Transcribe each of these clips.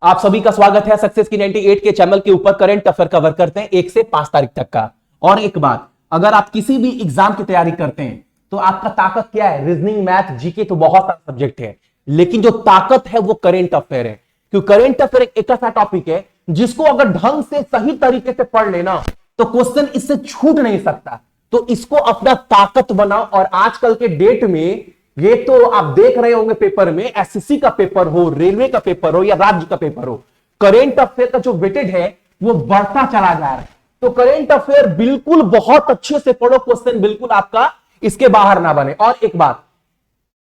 आप सभी का स्वागत है सक्सेस की 98 के चैनल के ऊपर। करंट अफेयर कवर करते हैं 1 से 5 तारीख तक का। और एक बात, अगर आप किसी भी एग्जाम की तैयारी करते हैं तो आपका ताकत क्या है? रीजनिंग, मैथ, जीके तो बहुत सारे सब्जेक्ट है, लेकिन जो ताकत है वो करंट अफेयर है। क्योंकि करंट अफेयर एक ऐसा टॉपिक है जिसको अगर ढंग से सही तरीके से पढ़ लेना तो क्वेश्चन इससे छूट नहीं सकता। तो इसको अपना ताकत बनाओ। और आजकल के डेट में ये तो आप देख रहे होंगे पेपर में, एसएससी का पेपर हो, रेलवे का पेपर हो या राज्य का पेपर हो, करेंट अफेयर का जो वेटेज है वो बढ़ता चला जा रहा है। तो करेंट अफेयर बिल्कुल बहुत अच्छे से पढ़ो, क्वेश्चन बिल्कुल आपका इसके बाहर ना बने। और एक बात,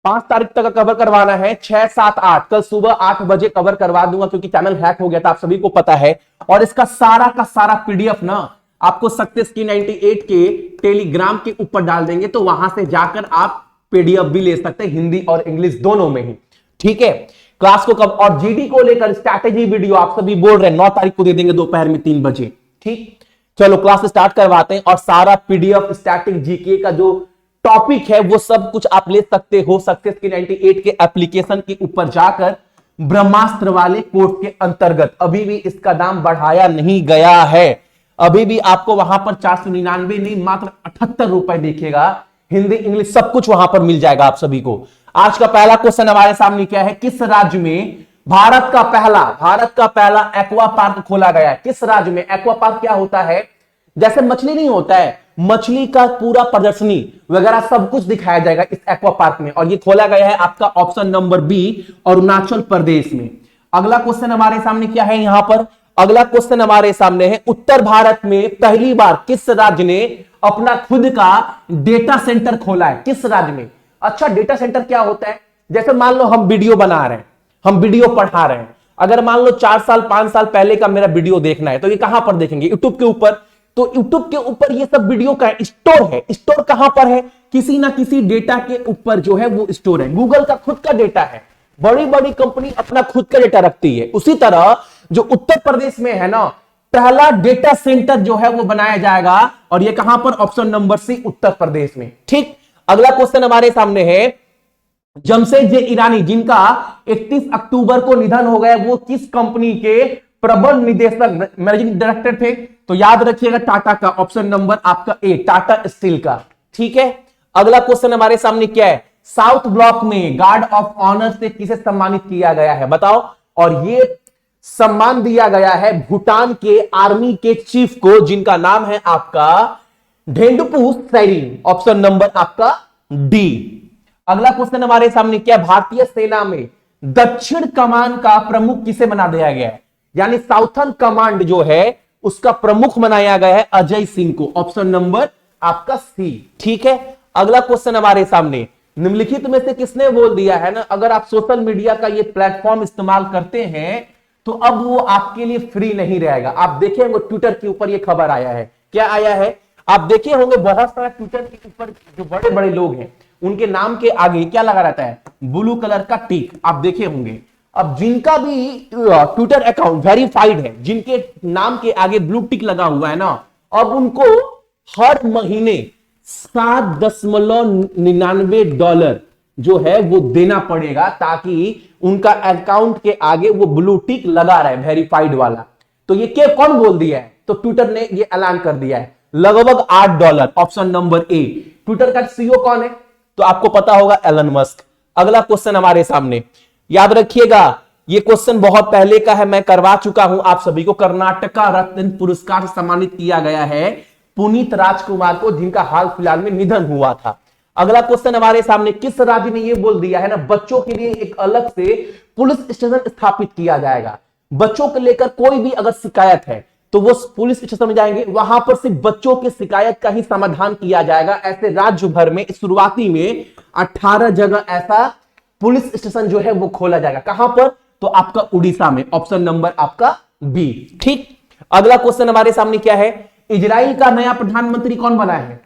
5 तारीख तक कवर करवाना है, 6, 7, 8 कल सुबह 8 बजे कवर करवा दूंगा, क्योंकि चैनल हैक हो गया था, आप सभी को पता है। और इसका सारा का सारा पीडीएफ ना आपको सक्सेस की 98 के टेलीग्राम के ऊपर डाल देंगे, तो वहां से जाकर आप पीडीएफ भी ले सकते हैं, हिंदी और इंग्लिश दोनों में ही। ठीक है, क्लास को कब और जीडी को लेकर स्ट्रैटेजी वीडियो आप सभी बोल रहे हैं 9 तारीख को दे देंगे दोपहर में 3 बजे। ठीक, चलो क्लास स्टार्ट करवाते हैं। और सारा पीडीएफ स्टैटिक जीके का जो टॉपिक है वो सब कुछ आप ले सकते हो सक्सेस की 98 के एप्लीकेशन के ऊपर जाकर। ब्रह्मास्त्र वाले कोर्स के अंतर्गत अभी भी इसका दाम बढ़ाया नहीं गया है। अभी भी आपको वहां पर 499 नहीं, मात्र 78 रुपए देखिएगा। हिंदी इंग्लिश सब कुछ वहां पर मिल जाएगा आप सभी को। आज का पहला क्वेश्चन हमारे सामने क्या है? किस राज्य में भारत का पहला एक्वा पार्क खोला गया है? किस राज्य में? एक्वा पार्क क्या होता है? जैसे मछली नहीं होता है, मछली का पूरा प्रदर्शनी वगैरह सब कुछ दिखाया जाएगा इस एक्वा पार्क में। और ये खोला गया है आपका option number B, Arunachal Pradesh में। अगला क्वेश्चन हमारे सामने क्या है? यहां पर अगला क्वेश्चन हमारे सामने है, उत्तर भारत में पहली बार किस राज्य ने अपना खुद का डेटा सेंटर खोला है? किस राज्य में? अच्छा, डेटा सेंटर क्या होता है? जैसे मान लो हम वीडियो बना रहे हैं, हम वीडियो पढ़ा रहे हैं, अगर मान लो 4 साल 5 साल पहले का मेरा वीडियो देखना है तो ये कहां पर देखेंगे? यूट्यूब के ऊपर। तो यूट्यूब के ऊपर ये सब वीडियो का स्टोर है। स्टोर कहां पर है? किसी ना किसी डेटा के ऊपर जो है वो स्टोर है। गूगल का खुद का डेटा है, बड़ी बड़ी कंपनी अपना खुद का डेटा रखती है। उसी तरह जो उत्तर प्रदेश में है ना, पहला डेटा सेंटर जो है वो बनाया जाएगा, और ये कहां पर? Option number C, Uttar Pradesh में। ठीक, अगला क्वेश्चन हमारे सामने है, जमशेद ईरानी जिनका 31 अक्टूबर को निधन हो गया, वो किस कंपनी के प्रबंध निदेशक मैनेजिंग डायरेक्टर थे? तो याद रखिएगा टाटा का, ऑप्शन नंबर आपका ए, टाटा स्टील का। ठीक है, अगला क्वेश्चन हमारे सामने क्या है? साउथ ब्लॉक में गार्ड ऑफ ऑनर से किसे सम्मानित किया गया है? बताओ। और ये सम्मान दिया गया है भूटान के आर्मी के चीफ को, जिनका नाम है आपका ढेंडुपू सेरिंग, ऑप्शन नंबर आपका डी। अगला क्वेश्चन हमारे सामने क्या? भारतीय सेना में दक्षिण कमान का प्रमुख किसे बना दिया गया है? यानी साउथर्न कमांड जो है उसका प्रमुख बनाया गया है अजय सिंह को, ऑप्शन नंबर आपका सी। ठीक है, अगला क्वेश्चन हमारे सामने, निम्नलिखित में से किसने बोल दिया है ना, अगर आप सोशल मीडिया का ये प्लेटफॉर्म इस्तेमाल करते हैं तो अब वो आपके लिए फ्री नहीं रहेगा। आप देखे होंगे ट्विटर के ऊपर ये खबर आया है। क्या आया है? आप देखे होंगे बहुत सारा ट्विटर के ऊपर जो बड़े बड़े लोग हैं उनके नाम के आगे क्या लगा रहता है? ब्लू कलर का टिक, आप देखे होंगे। अब जिनका भी ट्विटर अकाउंट वेरीफाइड है, जिनके नाम के आगे ब्लू टिक लगा हुआ है ना, अब उनको हर महीने $7.99 जो है वो देना पड़ेगा, ताकि उनका अकाउंट के आगे वो ब्लू टिक लगा रहा है, वेरीफाइड वाला। तो ये क्या कौन बोल दिया है? तो ट्विटर ने ये ऐलान कर दिया है, लगभग $8, ऑप्शन नंबर ए। ट्विटर का सीईओ कौन है? तो आपको पता होगा, एलन मस्क। अगला क्वेश्चन हमारे सामने, याद रखिएगा ये क्वेश्चन बहुत पहले का है, मैं करवा चुका हूं आप सभी को। कर्नाटका रत्न पुरस्कार से सम्मानित किया गया है पुनीत राजकुमार को, जिनका हाल फिलहाल में निधन हुआ था। अगला क्वेश्चन हमारे सामने, किस राज्य ने यह बोल दिया है ना, बच्चों के लिए एक अलग से पुलिस स्टेशन स्थापित किया जाएगा। बच्चों को लेकर कोई भी अगर शिकायत है तो वो पुलिस स्टेशन में जाएंगे, वहां पर सिर्फ बच्चों की शिकायत का ही समाधान किया जाएगा। ऐसे राज्य भर में शुरुआती में 18 जगह ऐसा पुलिस स्टेशन जो है वो खोला जाएगा। कहां पर? तो आपका उड़ीसा में, ऑप्शन नंबर आपका बी। ठीक, अगला क्वेश्चन हमारे सामने क्या है? इजराइल का नया प्रधानमंत्री कौन बना है?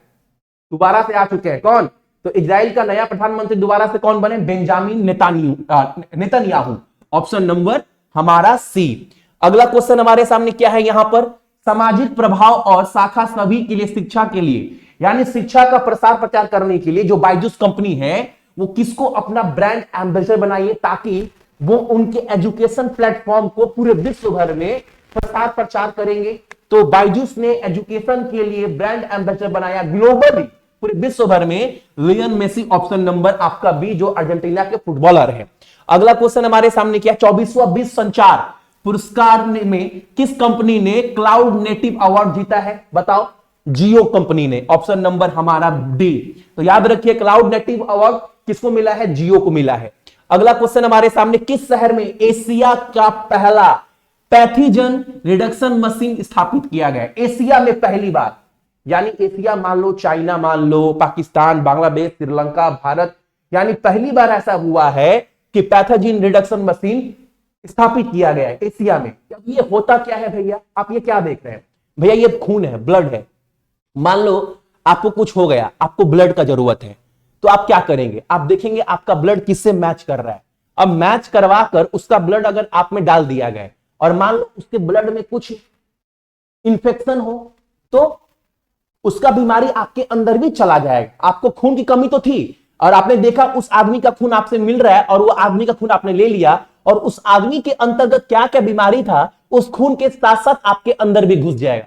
दोबारा से आ चुके हैं कौन? तो इजराइल का नया प्रधानमंत्री दोबारा से कौन बने? बेंजामिन नेतन्याहू, ऑप्शन नंबर हमारा सी। अगला क्वेश्चन हमारे सामने क्या है? यहां पर सामाजिक प्रभाव और शाखा सभी के लिए शिक्षा के लिए, यानी शिक्षा का प्रसार प्रचार करने के लिए जो बायजूस कंपनी है वो किसको अपना ब्रांड एम्बेसडर बनाइए, ताकि वो उनके एजुकेशन प्लेटफॉर्म को पूरे विश्व भर में प्रसार प्रचार करेंगे। तो बायजूस ने एजुकेशन के लिए ब्रांड एम्बेसडर बनाया ग्लोबली पूरे विश्व भर में लियोनेल मेसी, ऑप्शन नंबर आपका बी, जो अर्जेंटीना के फुटबॉलर है। अगला क्वेश्चन हमारे सामने क्या, 24वां विश्व संचार पुरस्कार में किस कंपनी ने क्लाउड नेटिव अवार्ड जीता है, बताओ। जियो कंपनी ने, ऑप्शन नंबर हमारा डी। तो याद रखिए क्लाउड नेटिव अवार्ड किसको मिला है, जियो को मिला है। अगला क्वेश्चन हमारे सामने, किस शहर में एशिया का पहला पैथोजन रिडक्शन मशीन स्थापित किया गया, एशिया में पहली बार, यानी एशिया मान लो, चाइना मान लो, पाकिस्तान, बांग्लादेश, श्रीलंका, भारत, यानी पहली बार ऐसा हुआ है कि पैथोजन रिडक्शन मशीन स्थापित किया गया है एशिया में। अब ये होता क्या है भैया, आप ये क्या देख रहे हैं भैया, ये खून है, ब्लड है। मान लो आपको कुछ हो गया, आपको ब्लड का जरूरत है, तो आप क्या करेंगे, आप देखेंगे आपका ब्लड किससे मैच कर रहा है। अब मैच करवा कर उसका ब्लड अगर आप में डाल दिया गया और मान लो उसके ब्लड में कुछ इंफेक्शन हो, तो उसका बीमारी आपके अंदर भी चला जाएगा। आपको खून की कमी तो थी और आपने देखा उस आदमी का खून आपसे मिल रहा है और वो आदमी का खून आपने ले लिया और उस आदमी के अंतर्गत क्या क्या बीमारी था उस खून के साथ साथ आपके अंदर भी घुस जाएगा।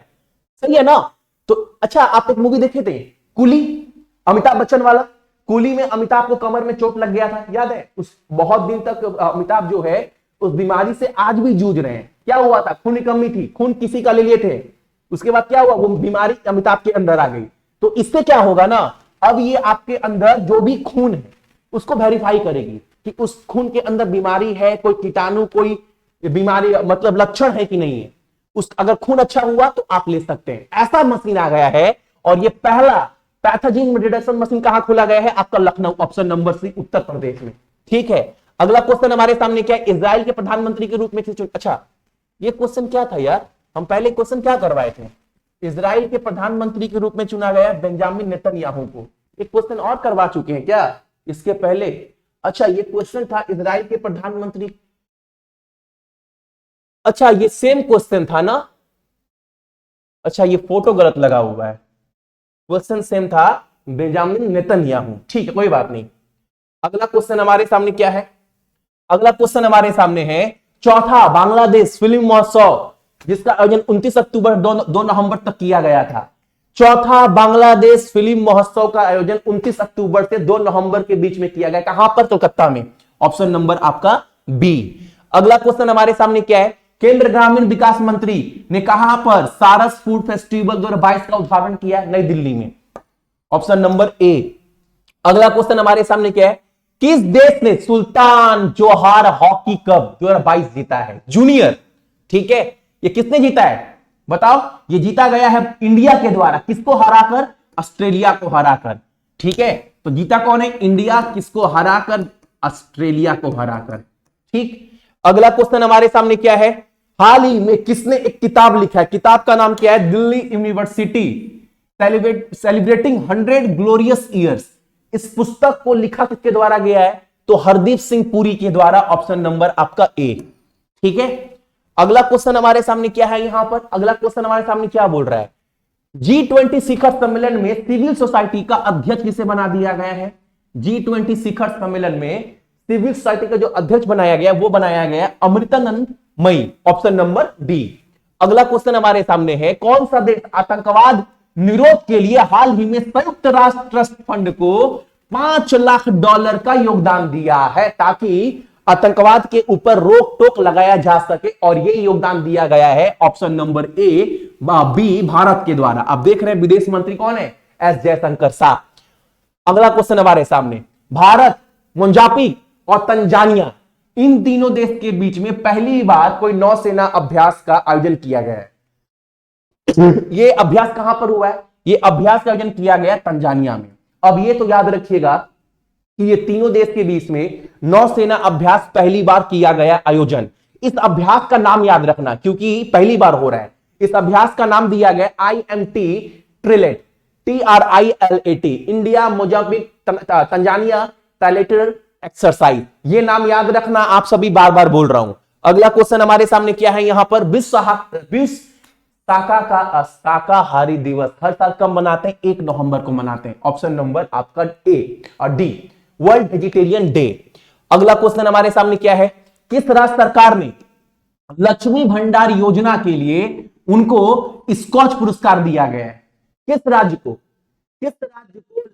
सही है ना। तो अच्छा, आप एक मूवी देखे थे कूली, अमिताभ बच्चन वाला। कूली में अमिताभ को कमर में चोट लग गया था, याद है। उस बहुत दिन तक अमिताभ जो है उस बीमारी से आज भी जूझ रहे हैं। क्या हुआ था, खून की कमी थी, खून किसी का ले लिए थे, उसके बाद क्या हुआ, वो बीमारी अमिताभ के अंदर आ गई। तो इससे क्या होगा ना, अब ये आपके अंदर जो भी खून है उसको वेरीफाई करेगी कि उस खून के अंदर बीमारी है, कोई कीटाणु, कोई बीमारी मतलब लक्षण है कि नहीं है। उस अगर खून अच्छा हुआ तो आप ले सकते हैं। ऐसा मशीन आ गया है और ये पहला पैथोजन रिडक्शन मशीन कहां खोला गया है, आपका Lucknow, option number C, Uttar Pradesh में। ठीक है, अगला क्वेश्चन हमारे सामने क्या है, इजराइल के प्रधानमंत्री के रूप में अच्छा ये क्वेश्चन क्या था यार, हम पहले क्वेश्चन क्या करवाए थे, इजराइल के प्रधानमंत्री के रूप में चुना गया बेंजामिन नेतन्याहू को। एक क्वेश्चन और करवा चुके हैं क्या इसके पहले। अच्छा, ये क्वेश्चन था इजराइल के प्रधानमंत्री, अच्छा ये सेम क्वेश्चन था ना। अच्छा, ये फोटो गलत लगा हुआ है, क्वेश्चन सेम था, बेंजामिन नेतन्याहू। ठीक है, कोई बात नहीं। अगला क्वेश्चन हमारे सामने क्या है, अगला क्वेश्चन हमारे सामने है चौथा बांग्लादेश फिल्म महोत्सव, जिसका आयोजन 29 अक्टूबर 2 नवंबर तक किया गया था। चौथा बांग्लादेश फिल्म महोत्सव का आयोजन 29 अक्टूबर से 2 नवंबर के बीच में किया गया। कहां पर, कोलकाता में, ऑप्शन नंबर आपका बी। अगला क्वेश्चन हमारे सामने क्या है, केंद्र ग्रामीण विकास मंत्री ने कहां पर सारस फूड फेस्टिवल 2022 का उद्घाटन किया है, नई दिल्ली में, ऑप्शन नंबर ए। अगला क्वेश्चन हमारे सामने क्या है, किस देश ने सुल्तान जोहार हॉकी कप 2022 जीता है, जूनियर। ठीक है, ये किसने जीता है बताओ, ये जीता गया है इंडिया के द्वारा, किसको हराकर, ऑस्ट्रेलिया को हराकर। ठीक है, तो जीता कौन है, इंडिया, किसको हराकर, ऑस्ट्रेलिया को हराकर। ठीक, अगला क्वेश्चन हमारे सामने क्या है, हाल ही में किसने एक किताब लिखा है, किताब का नाम क्या है, Delhi university celebrating 100 glorious years. इस पुस्तक को लिखा किसके द्वारा गया है, तो हरदीप सिंह पुरी के द्वारा, ऑप्शन नंबर आपका ए। ठीक है, अगला क्वेश्चन हमारे सामने क्या है, यहां पर अगला क्वेश्चन हमारे सामने क्या बोल रहा है, G20 शिखर सम्मेलन में सिविल सोसाइटी का अध्यक्ष किसे बना दिया गया है, G20 शिखर सम्मेलन में सिविल सोसाइटी का जो अध्यक्ष बनाया गया वो बनाया गया अमृतानंद मई, ऑप्शन नंबर डी। अगला क्वेश्चन हमारे सामने है, कौन सा देश आतंकवाद निरोध के लिए हाल ही में संयुक्त राष्ट्र ट्रस्ट फंड को $5 लाख का योगदान दिया है, ताकि आतंकवाद के ऊपर रोक टोक लगाया जा सके, और ये योगदान दिया गया है option number A, B, Bharat के द्वारा। आप देख रहे हैं विदेश मंत्री कौन है, एस जयशंकर साहब। अगला क्वेश्चन हमारे सामने, भारत, मोजाम्बिक और तंजानिया, इन तीनों देश के बीच में पहली बार कोई नौसेना अभ्यास का आयोजन किया गया है। ये अभ्यास कहां पर हुआ है, ये अभ्यास का आयोजन किया गया तंजानिया में। अब ये तो याद रखिएगा कि ये तीनों देश के बीच में नौसेना अभ्यास पहली बार किया गया आयोजन। इस अभ्यास का नाम याद रखना क्योंकि पहली बार हो रहा है। इस अभ्यास का नाम दिया गया IMT ट्रिलेट, TRILAT, India Mozambique Tanzania trilateral exercise. ये नाम याद रखना, आप सभी बार बार बोल रहा हूं। अगला क्वेश्चन हमारे सामने क्या है, यहां पर विश्व शाकाहारी दिवस हर साल कब मनाते हैं, 1 नवंबर को मनाते हैं, ऑप्शन नंबर आपका ए और डी, वर्ल्ड वेजिटेरियन डे। अगला क्वेश्चन हमारे सामने क्या है, किस राज्य सरकार ने लक्ष्मी भंडार योजना के लिए उनको स्कॉच पुरस्कार दिया गया है? किस राज्य को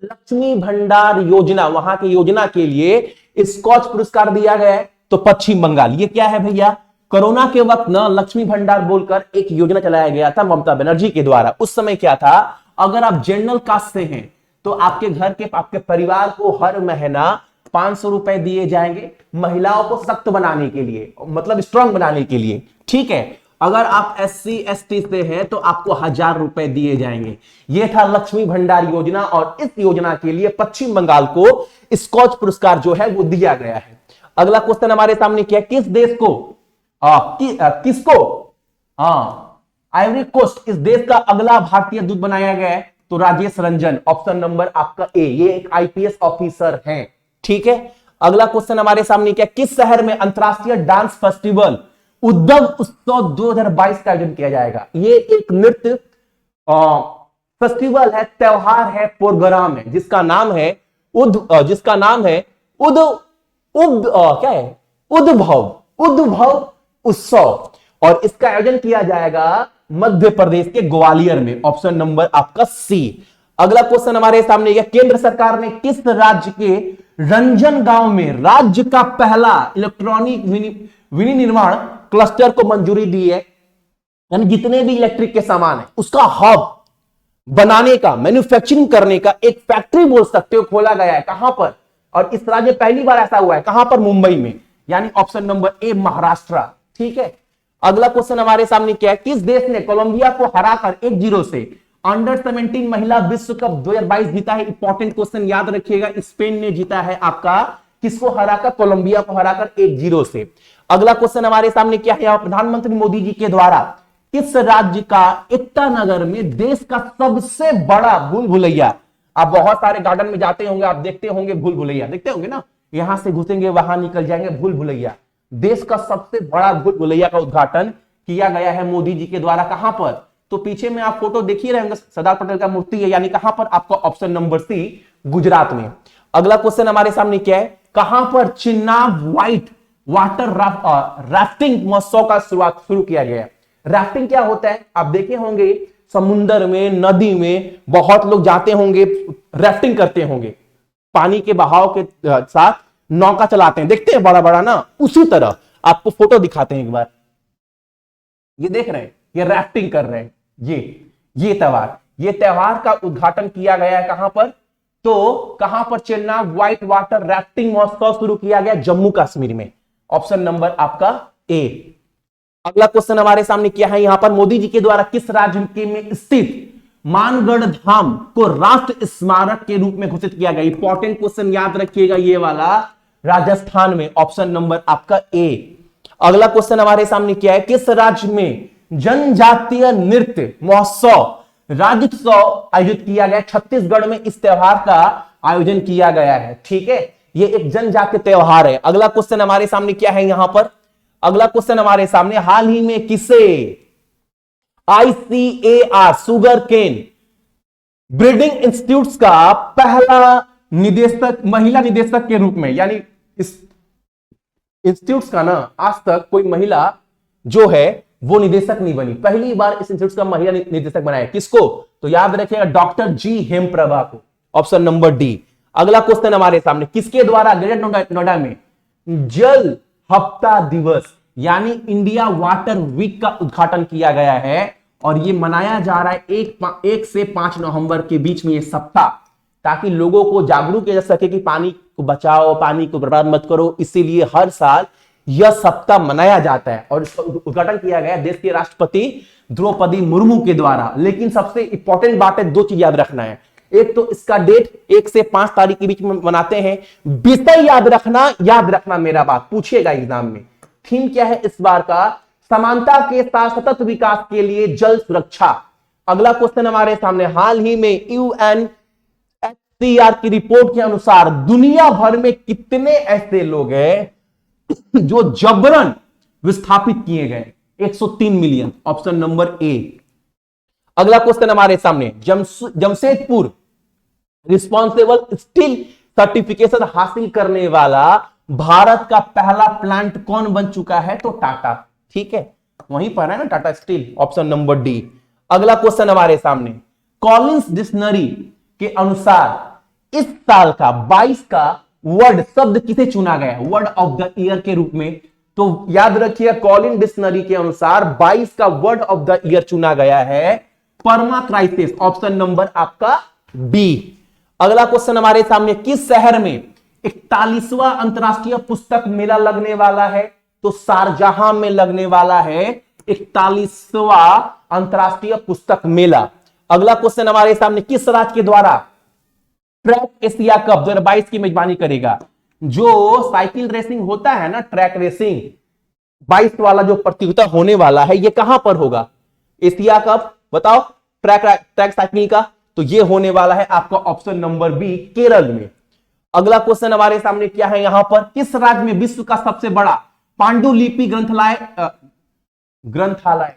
लक्ष्मी भंडार योजना, वहां की योजना के लिए स्कॉच पुरस्कार दिया गया है? तो पश्चिम बंगाल। ये क्या है भैया? कोरोना के वक्त न लक्ष्मी भंडार बोलकर एक योजना चलाया गया था ममता बनर्जी के द्वारा। उस समय क्या था, अगर आप जनरल कास्ट से हैं तो आपके घर के, आपके परिवार को हर महीना 500 रुपए दिए जाएंगे, महिलाओं को सख्त बनाने के लिए, मतलब स्ट्रांग बनाने के लिए, ठीक है। अगर आप SC ST से हैं तो आपको 1000 रुपए दिए जाएंगे। यह था लक्ष्मी भंडार योजना, और इस योजना के लिए पश्चिम बंगाल को स्कॉच पुरस्कार जो है वो दिया गया है। अगला क्वेश्चन हमारे सामने क्या है, किस देश को किसको आइवरी कोस्ट इस देश का अगला भारतीय दूत बनाया गया है? तो राजेश रंजन, ऑप्शन नंबर आपका ए, ये एक IPS ऑफिसर हैं, ठीक है। अगला क्वेश्चन हमारे सामने क्या, किस शहर में अंतरराष्ट्रीय डांस फेस्टिवल उद्धव उत्सव 2022 का आयोजन किया जाएगा? ये एक नृत्य फेस्टिवल है, त्योहार है, प्रोग्राम है, जिसका नाम है उद्भव उत्सव, और इसका आयोजन किया जाएगा मध्य प्रदेश के ग्वालियर में, ऑप्शन नंबर आपका सी। अगला क्वेश्चन हमारे सामने, केंद्र सरकार ने किस राज्य के रंजन गांव में राज्य का पहला इलेक्ट्रॉनिक विनिर्माण क्लस्टर को मंजूरी दी है? यानी जितने भी इलेक्ट्रिक के सामान है उसका हब बनाने का, मैन्युफैक्चरिंग करने का एक फैक्ट्री बोल सकते हो, खोला गया है। कहां पर? और इस राज्य पहली बार ऐसा हुआ है, कहां पर? मुंबई में, यानी ऑप्शन नंबर ए महाराष्ट्र, ठीक है। अगला क्वेश्चन हमारे सामने क्या है, किस देश ने कोलंबिया को हराकर 1-0 से अंडर-17 महिला विश्व कप 2022 जीता है? इंपॉर्टेंट क्वेश्चन याद रखिएगा, स्पेन ने जीता है आपका, किसको हराकर? कोलंबिया को हराकर 1-0 से। अगला क्वेश्चन हमारे सामने क्या है, प्रधानमंत्री मोदी जी के द्वारा किस राज्य का एकता नगर में देश का सबसे बड़ा भूल भुलैया, आप बहुत सारे गार्डन में जाते होंगे, आप देखते होंगे भूल भुलैया, देखते होंगे ना, यहां से घुसेंगे वहां निकल जाएंगे, भूल भुलैया, देश का सबसे बड़ा भूल भुलैया का उद्घाटन किया गया है मोदी जी के द्वारा। कहां पर? तो पीछे में आप फोटो देख ही रहे होंगे, सरदार पटेल का मूर्ति है, यानी कहां पर? आपका ऑप्शन नंबर सी, गुजरात में। अगला क्वेश्चन हमारे सामने क्या है, कहां पर चिन्नाब व्हाइट वाटर राफ्टिंग महोत्सव का शुरू किया गया है? राफ्टिंग क्या होता है? आप देखे होंगे समुद्र में, नदी में बहुत लोग जाते होंगे, राफ्टिंग करते होंगे, पानी के बहाव के साथ नौका चलाते हैं, देखते हैं बड़ा बड़ा ना, उसी तरह आपको फोटो दिखाते हैं एक बार, ये देख रहे हैं, ये राफ्टिंग कर रहे हैं, ये त्योहार का उद्घाटन किया गया है कहां पर? तो कहां पर? चेन्नई व्हाइट वाटर राफ्टिंग महोत्सव शुरू किया गया जम्मू कश्मीर में, ऑप्शन नंबर आपका ए। अगला क्वेश्चन हमारे सामने क्या है, यहां पर मोदी जी के द्वारा किस राज्य में स्थित मानगढ़ धाम को राष्ट्र स्मारक के रूप में घोषित किया गया? इंपॉर्टेंट क्वेश्चन याद रखिएगा ये वाला, राजस्थान में, ऑप्शन नंबर आपका ए। अगला क्वेश्चन हमारे सामने क्या है, किस राज्य में जनजातीय नृत्य महोत्सव राज्योत्सव आयोजित किया गया? छत्तीसगढ़ में इस त्योहार का आयोजन किया गया है, ठीक है, ये एक जनजातीय त्योहार है। अगला क्वेश्चन हमारे सामने क्या है, यहां पर अगला क्वेश्चन हमारे सामने, हाल ही में किसे ICAR sugar cane breeding institute का पहला निदेशक, महिला निदेशक के रूप में, यानी इस इंस्टीट्यूट का ना आज तक कोई महिला जो है वो निदेशक नहीं बनी, पहली बार इस इंस्टीट्यूट का महिला निदेशक बनाया। किसको? तो याद रखिएगा डॉक्टर जी हेमप्रभा को, ऑप्शन नंबर डी। अगला क्वेश्चन हमारे सामने, किसके द्वारा ग्रेटर नोएडा में जल हफ्ता दिवस यानी इंडिया वाटर वीक का उद्घाटन किया गया है? और ये मनाया जा रहा है 1 से 5 नवंबर के बीच में ये सप्ताह, ताकि लोगों को जागरूक किया जा सके कि पानी को बचाओ, पानी को बर्बाद मत करो, इसीलिए हर साल यह सप्ताह मनाया जाता है। और इसका उद्घाटन किया गया देश के राष्ट्रपति द्रौपदी मुर्मू के द्वारा। लेकिन सबसे इंपॉर्टेंट बात है, 2 चीज याद रखना है, एक तो इसका डेट 1 से 5 तारीख के बीच में मनाते हैं, विषय याद रखना मेरा बात पूछिएगा एग्जाम में। थीम क्या है इस बार का? समानता के साथ सतत विकास के लिए जल सुरक्षा। अगला क्वेश्चन हमारे सामने, हाल ही में UNHCR की रिपोर्ट के अनुसार दुनिया भर में कितने ऐसे लोग हैं जो जबरन विस्थापित किए गए? 103 मिलियन, ऑप्शन नंबर ए। अगला क्वेश्चन हमारे सामने, जमशेदपुर रिस्पॉन्सिबल स्टील सर्टिफिकेशन हासिल करने वाला भारत का पहला प्लांट कौन बन चुका है? तो टाटा। ठीक है, वहीं पर है ना Tata steel, option number D. अगला क्वेश्चन हमारे सामने, कॉलिंस डिक्शनरी के अनुसार इस साल का 22 का वर्ड शब्द किसे चुना गया है वर्ड ऑफ द ईयर के रूप में? तो याद रखिए, कॉलिन डिक्शनरी के अनुसार 22 का वर्ड ऑफ द ईयर चुना गया है परमा क्राइसिस, ऑप्शन नंबर आपका बी। अगला क्वेश्चन हमारे सामने, किस शहर में 41वां अंतरराष्ट्रीय पुस्तक मेला लगने वाला है? तो शारजाह में लगने वाला है 41वां अंतरराष्ट्रीय पुस्तक मेला। अगला क्वेश्चन हमारे सामने, किस राज्य के द्वारा ट्रैक एशिया कप 2022 की मेजबानी करेगा? जो साइकिल रेसिंग होता है ना, ट्रैक रेसिंग 22 वाला जो प्रतियोगिता होने वाला है, ये कहां पर होगा? एशिया कप, बताओ, ट्रैक साइकिल का, तो ये होने वाला है आपका ऑप्शन नंबर बी, केरल में। अगला क्वेश्चन हमारे सामने क्या है यहां पर, किस राज्य में विश्व का सबसे बड़ा पांडुलिपि ग्रंथालय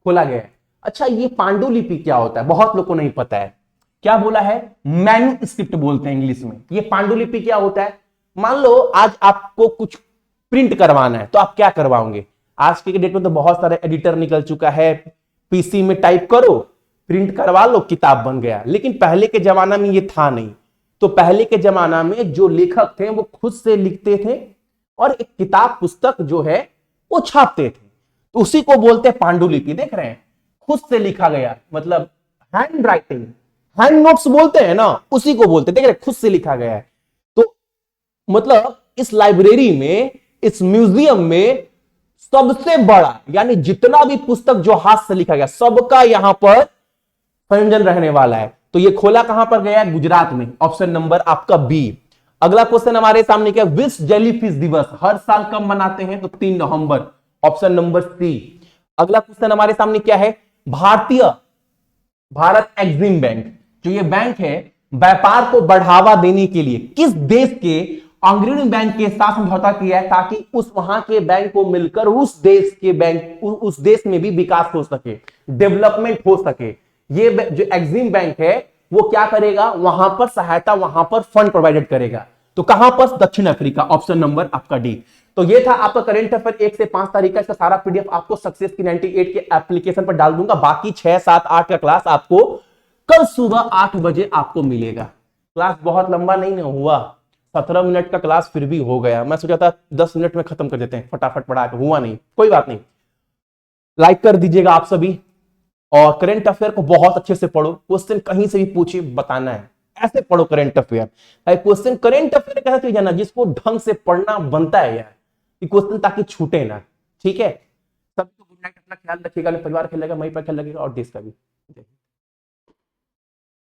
खोला गया है? अच्छा, ये पांडुलिपि क्या होता है? बहुत लोगों को नहीं पता है। क्या बोला है? मैन्युस्क्रिप्ट बोलते हैं इंग्लिश में। ये पांडुलिपि क्या होता है? मान लो आज आपको कुछ प्रिंट करवाना है, तो आप क्या करवाओगे? आज के डेट में तो बहुत सारे एडिटर निकल चुका है, पीसी में टाइप करो, प्रिंट करवा लो, किताब बन गया। लेकिन पहले के जमाना में ये था नहीं। तो पहले के जमाना में जो लेखक थे वो खुद से लिखते थे और एक किताब पुस्तक जो है वो छापते थे, तो उसी को बोलते हैं पांडुलिपि। देख रहे हैं, खुद से लिखा गया, मतलब हैंड राइटिंग, हैंड नोट्स बोलते हैं ना, उसी को बोलते हैं। देख रहे हैं, खुद से लिखा गया है। तो मतलब इस लाइब्रेरी में, इस म्यूजियम में सबसे बड़ा, यानी जितना भी पुस्तक जो हाथ से लिखा गया सबका यहां पर संयोजन रहने वाला है। तो ये खोला कहां पर गया है? गुजरात में, ऑप्शन नंबर आपका बी। अगला क्वेश्चन हमारे सामने क्या, विश्व जेलीफिश दिवस हर साल कब मनाते हैं? तो 3 नवंबर, ऑप्शन नंबर सी। अगला क्वेश्चन हमारे सामने क्या है, भारत एग्जिम बैंक, जो ये बैंक है, व्यापार को बढ़ावा देने के लिए किस देश के अग्रणी बैंक के साथ समझौता किया है, ताकि उस वहां के बैंक को मिलकर उस देश के बैंक, उस देश में भी विकास हो सके, डेवलपमेंट हो सके। ये जो एग्जिम बैंक है वो क्या करेगा? वहां पर सहायता, वहां पर फंड प्रोवाइडेड करेगा। तो कहां पर? दक्षिण अफ्रीका, ऑप्शन नंबर आपका डी। तो ये था आपका करंट अफेयर 1 से 5 तारीख का। इसका सारा पीडीएफ आपको सक्सेस की 98 के एप्लीकेशन पर डाल दूंगा। बाकी 6, 7, 8 का क्लास आपको कल सुबह 8 बजे आपको मिलेगा। क्लास बहुत लंबा नहीं ना हुआ, 17 मिनट का क्लास फिर भी हो गया। मैं सोचा था 10 मिनट में खत्म कर देते हैं, फटाफट पढ़ा के, हुआ नहीं। कोई बात नहीं, लाइक कर दीजिएगा आप सभी, और करंट अफेयर को बहुत अच्छे से पढ़ो। क्वेश्चन कहीं से भी पूछिए, बताना है, ऐसे पढ़ो current affair. Question current affair कैसा चीज है ना, जिसको ढंग से पढ़ना बनता है यार, कि क्वेश्चन ताकि छूटे ना। ठीक है, सबको गुड नाइट, अपना ख्याल रखिएगा, परिवार ख्याल लगेगा, मई पर ख्याल लगेगा, और देश का भी।